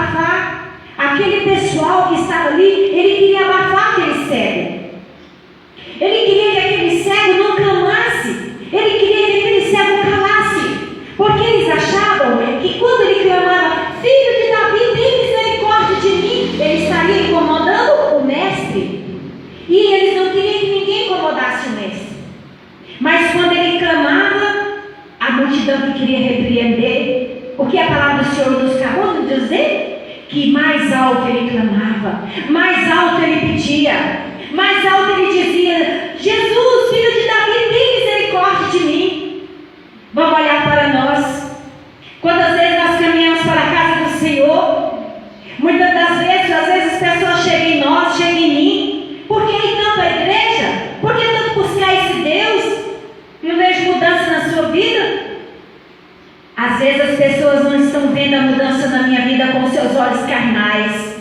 abafar. Aquele pessoal que estava ali, ele queria abafar aquele cego. Ele queria que aquele cego não clamasse. Ele queria que aquele cego calasse. Porque eles achavam que quando ele clamava, filho de Davi, tem misericórdia de mim, ele estaria incomodando o mestre. E eles não queriam que ninguém incomodasse o mestre. Mas quando ele clamava, a multidão que queria repreender, o que a palavra do Senhor nos acabou de dizer? Que mais alto ele clamava, mais alto ele pedia, mais alto ele dizia: Jesus, filho de Davi, tem misericórdia de mim. Vamos olhar para nós. Quantas vezes nós caminhamos para a casa do Senhor? Muitas das vezes, às vezes as pessoas chegam em nós, chegam em mim. Por que tanto a igreja? Por que tanto buscar esse Deus? Não vejo mudança na sua vida? Às vezes as pessoas não estão vendo a mudança na minha vida com seus olhos carnais.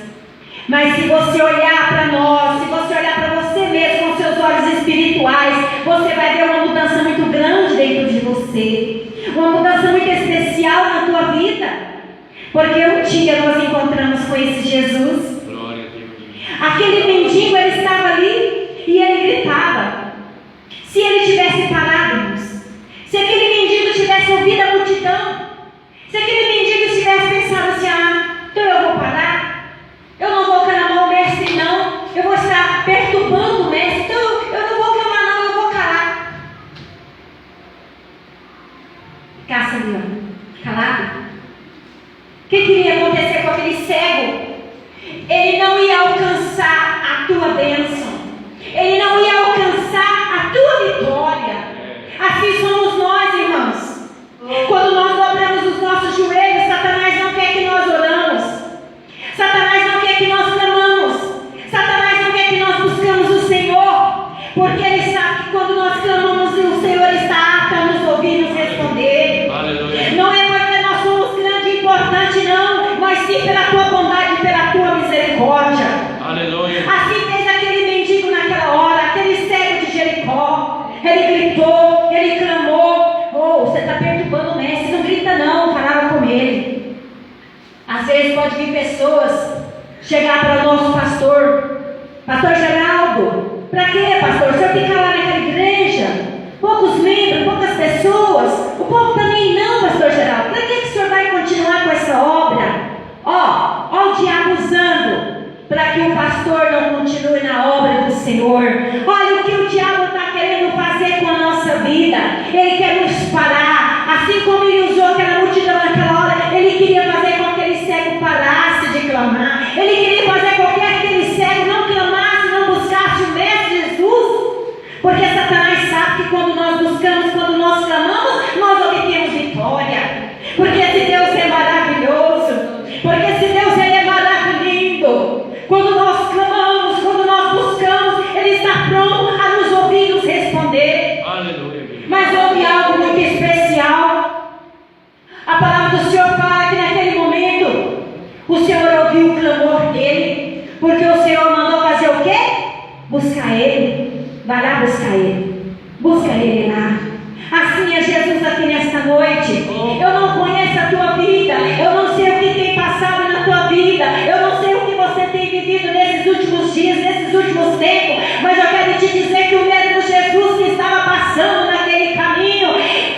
Mas se você olhar para nós, se você olhar para você mesmo com seus olhos espirituais, você vai ver uma mudança muito grande dentro de você. Uma mudança muito especial na tua vida. Porque um dia nós encontramos com esse Jesus. Aquele mendigo, ele estava ali e ele gritava. Se ele tivesse parado, irmãos, se aquele mendigo tivesse ouvido a multidão, se aquele mendigo tivesse pensado assim: então eu vou parar, eu não vou clamar o mestre não, eu vou estar perturbando o mestre, então eu não vou clamar não, eu vou calar. Ficasse ali, ó, calado. O que iria acontecer com aquele cego? Ele não ia alcançar a tua bênção, ele não ia alcançar a tua vitória. Assim somos nós, irmãos. Quando nós dobramos os nossos joelhos, Satanás não quer que nós oramos, Satanás não quer que nós clamamos, Satanás não quer que nós buscamos o Senhor, porque ele sabe que quando nós clamamos, o Senhor está apto a nos ouvir e nos responder. Aleluia. Não é porque nós somos grande e importante não, mas sim pela tua bondade e pela tua misericórdia. Aleluia. Assim fez aquele mendigo naquela hora, aquele cego de Jericó. Ele gritou, ele clamou. Oh, você está perturbando o mestre, não grita não, falava com ele. Às vezes pode vir pessoas chegar para o nosso pastor: Pastor Geraldo, para quê, pastor? O senhor fica lá naquela igreja, poucos membros, poucas pessoas, o povo também não, pastor Geraldo. Para que o senhor vai continuar com essa obra? Ó o diabo usando para que o pastor não continue na obra do Senhor. Olha o que o diabo está querendo fazer com a nossa vida. Ele quer nos parar. Assim como ele usou aquela multidão naquela hora, ele queria fazer com que aquele cego parasse de clamar. Ele queria fazer com que aquele cego não clamasse, não buscasse o mestre Jesus. Porque Satanás sabe que quando nós buscamos, quando nós clamamos, nós obtemos vitória. Porque esse Deus é maravilhoso. Porque esse Deus ele é maravilhoso. Quando nós clamamos, quando nós buscamos, ele está pronto a nos ouvir e nos responder. Aleluia. Mas houve algo muito especial. A palavra do Senhor fala que naquele momento o Senhor ouviu o clamor dele, porque o Senhor mandou fazer o quê? Buscar ele. Vai lá buscar ele. Busca ele lá. Assim é Jesus aqui nesta noite. Eu não conheço a tua vida, eu não sei o que tem passado na tua vida, eu não sei o que você tem vivido nesses últimos dias, nesses últimos tempos, mas eu quero te dizer que o mesmo Jesus que estava passando naquele caminho,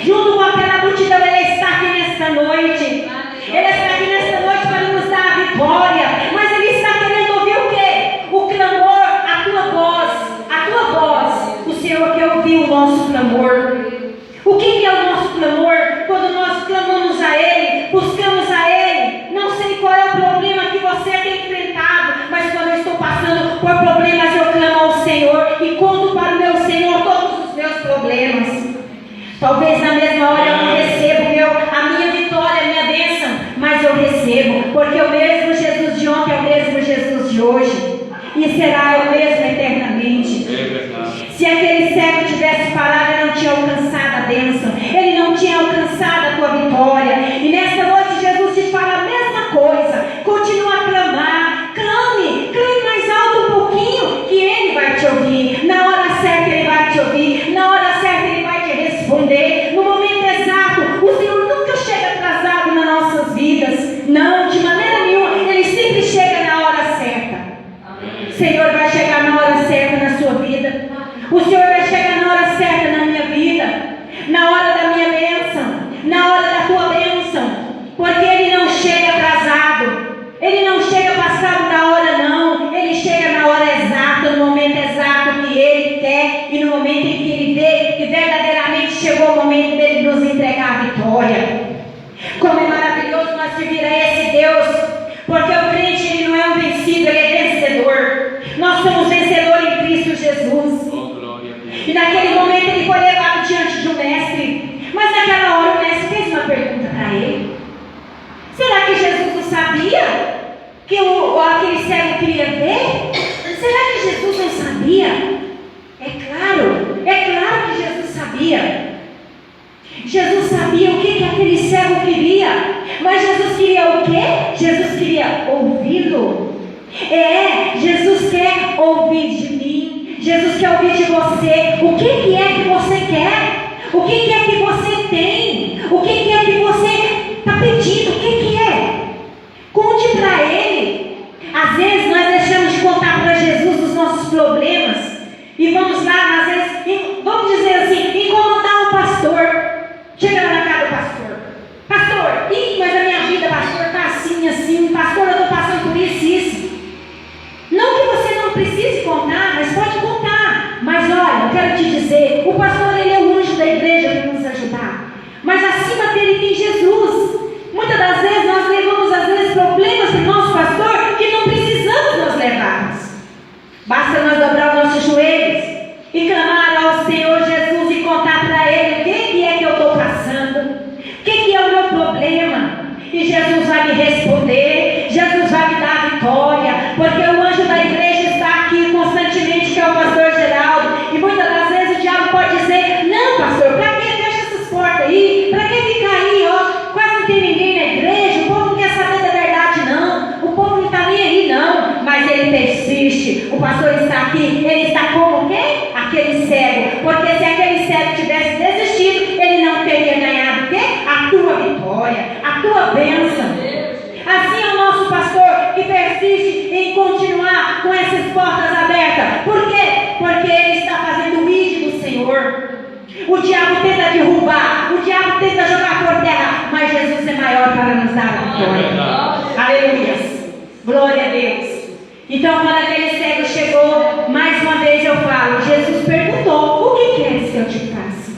junto com aquela multidão, ele está aqui nesta noite. Ele está aqui nesta noite para nos dar a vitória, mas ele está querendo ouvir o quê? O clamor, a tua voz, o Senhor quer ouvir o nosso clamor. O que é o nosso clamor? Quando nós clamamos a Ele, buscamos a Ele. Não sei qual é o problema que você tem enfrentado, mas quando eu estou passando por problemas, eu clamo ao Senhor e conto para o meu Senhor todos os meus problemas. Talvez na mesma hora eu não recebo a minha vitória, a minha bênção, mas eu recebo, porque o mesmo Jesus de ontem é o mesmo Jesus de hoje e será o mesmo eternamente. É verdade. Se aquele cego tivesse parado, ele não tinha alcançado a bênção, ele não tinha alcançado a tua vitória. E nesta noite Jesus te fala a mesma coisa. Continua a clamar, clame mais alto um pouquinho, que ele vai te ouvir. Na hora certa ele vai te ouvir, na hora certa ele vai te responder, no momento exato. O Senhor nunca chega atrasado nas nossas vidas, não, de maneira nenhuma. Ele Senhor vai chegar na hora certa na sua vida. O Senhor vai chegar na hora certa na minha vida, na hora da minha bênção, na hora da tua bênção. Porque Ele não chega atrasado, Ele não chega passado da hora não. Ele chega na hora exata, no momento exato que Ele quer e no momento em que Ele vê que verdadeiramente chegou o momento dele nos entregar a vitória. Como é maravilhoso nós servir a esse Deus, porque o crente ele não é um vencido, ele é vencedor. Nós somos vencedores em Cristo Jesus. E naquele momento ele foi levado diante de um mestre, mas naquela hora o mestre fez uma pergunta para ele. Será que Jesus não sabia que aquele cego queria ver? Será que Jesus não sabia? É claro que Jesus sabia. Jesus sabia o que aquele cego queria, mas Jesus queria o quê? Jesus queria ouvi-lo. Jesus quer ouvir de mim, Jesus quer ouvir de você. O que é que você quer? O que é que você tem? O que é que você está pedindo? O que é? Conte para Ele. Às vezes nós deixamos de contar para Jesus os nossos problemas e vamos lá, às vezes, vamos dizer assim, incomodar o pastor. Chega lá na casa do pastor. Pastor, mas a minha vida, pastor, está assim, pastor, eu estou passando por isso. Não que você não precise contar, mas pode contar. Mas olha, eu quero te dizer, o pastor ele é o anjo da igreja para nos ajudar. Mas acima dele tem Jesus. Muitas das vezes nós levamos problemas para o nosso pastor que não precisamos nós levarmos. Basta nós dobrar os nossos joelhos e clamar ao Senhor Jesus e contar para Ele o que é que eu estou passando, o que é o meu problema. E Jesus vai me responder, Jesus vai me dar a vitória, porque o anjo da igreja está aqui constantemente, que é o pastor Geraldo. E muitas das vezes o diabo pode dizer: não, pastor, para que fecha essas portas aí? Para que ficar aí, ó? Quase não tem ninguém na igreja, o povo não quer saber da verdade, não. O povo não está nem aí, não. Mas ele persiste. O pastor está aqui, ele está como quem? Aquele cego. Porque se aquele cego tivesse desistido, ele não teria ganhado o quê? A tua vitória, a tua bênção. Assim é o nosso pastor que persiste em continuar com essas portas abertas. Por quê? Porque ele está fazendo o ID do Senhor. O diabo tenta derrubar, o diabo tenta jogar por terra, mas Jesus é maior para nos dar a vitória. Aleluia. Glória a Deus. Então, quando aquele cego chegou, mais uma vez eu falo, Jesus perguntou: o que queres que eu te faça?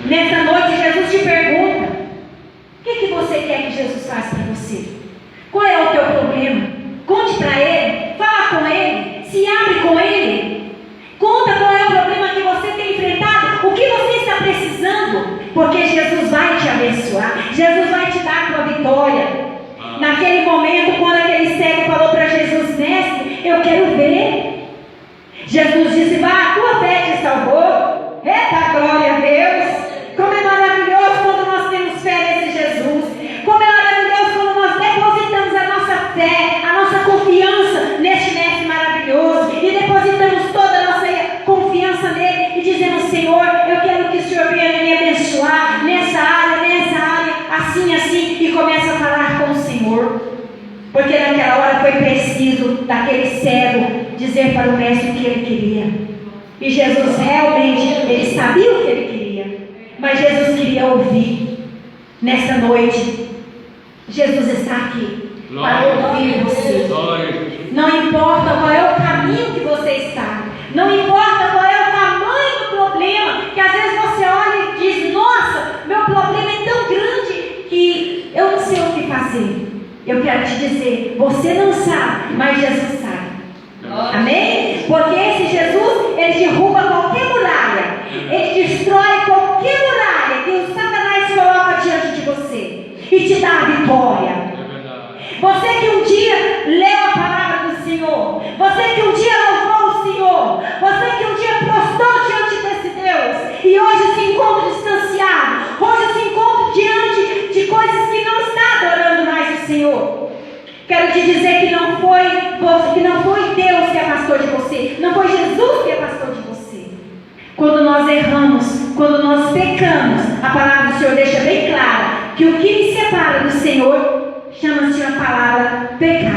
Nessa noite Jesus te pergunta: o que você quer que Jesus faça para você? Qual é o teu problema? Conte para Ele, fala com Ele, se abre com Ele. Conta qual é o problema que você tem enfrentado, o que você está precisando, porque Jesus vai te abençoar, Jesus vai te dar a tua vitória. Naquele momento, quando aquele cego falou para Jesus: mestre, eu quero ver. Jesus disse: vá, a tua fé te salvou. Eita, glória a Deus. Como é maravilhoso quando nós temos fé nesse Jesus. Como é maravilhoso quando nós depositamos a nossa fé, a nossa confiança neste mestre maravilhoso, e depositamos toda a nossa confiança nele e dizemos: Senhor, eu quero que o Senhor venha me abençoar nessa área, assim, e começa a falar com o Senhor. Porque naquela hora foi preciso daquele cego dizer para o mestre o que ele queria. E Jesus realmente, ele sabia o que ele queria, mas Jesus queria ouvir. Nessa noite, Jesus está aqui para ouvir você. Não importa qual é o caminho que você está, não importa qual é o tamanho do problema, que às vezes você olha e diz: nossa, meu problema é tão grande que eu não sei o que fazer. Eu quero te dizer, você não sabe, mas Jesus sabe. Amém? Porque esse Jesus, ele derruba qualquer muralha, ele destrói qualquer muralha que o Satanás coloca diante de você e te dá a vitória. Você que um dia leu a palavra do Senhor, você que um dia louvou o Senhor, você que um dia prostou diante desse Deus e hoje se encontra distanciado, hoje se encontra diante de coisas que não está adorando mais o Senhor. Quero te dizer que não foi Deus que afastou de você, não foi Jesus que afastou de você. Quando nós erramos, quando nós pecamos, a palavra do Senhor deixa bem clara que o que me separa do Senhor chama-se a palavra pecado.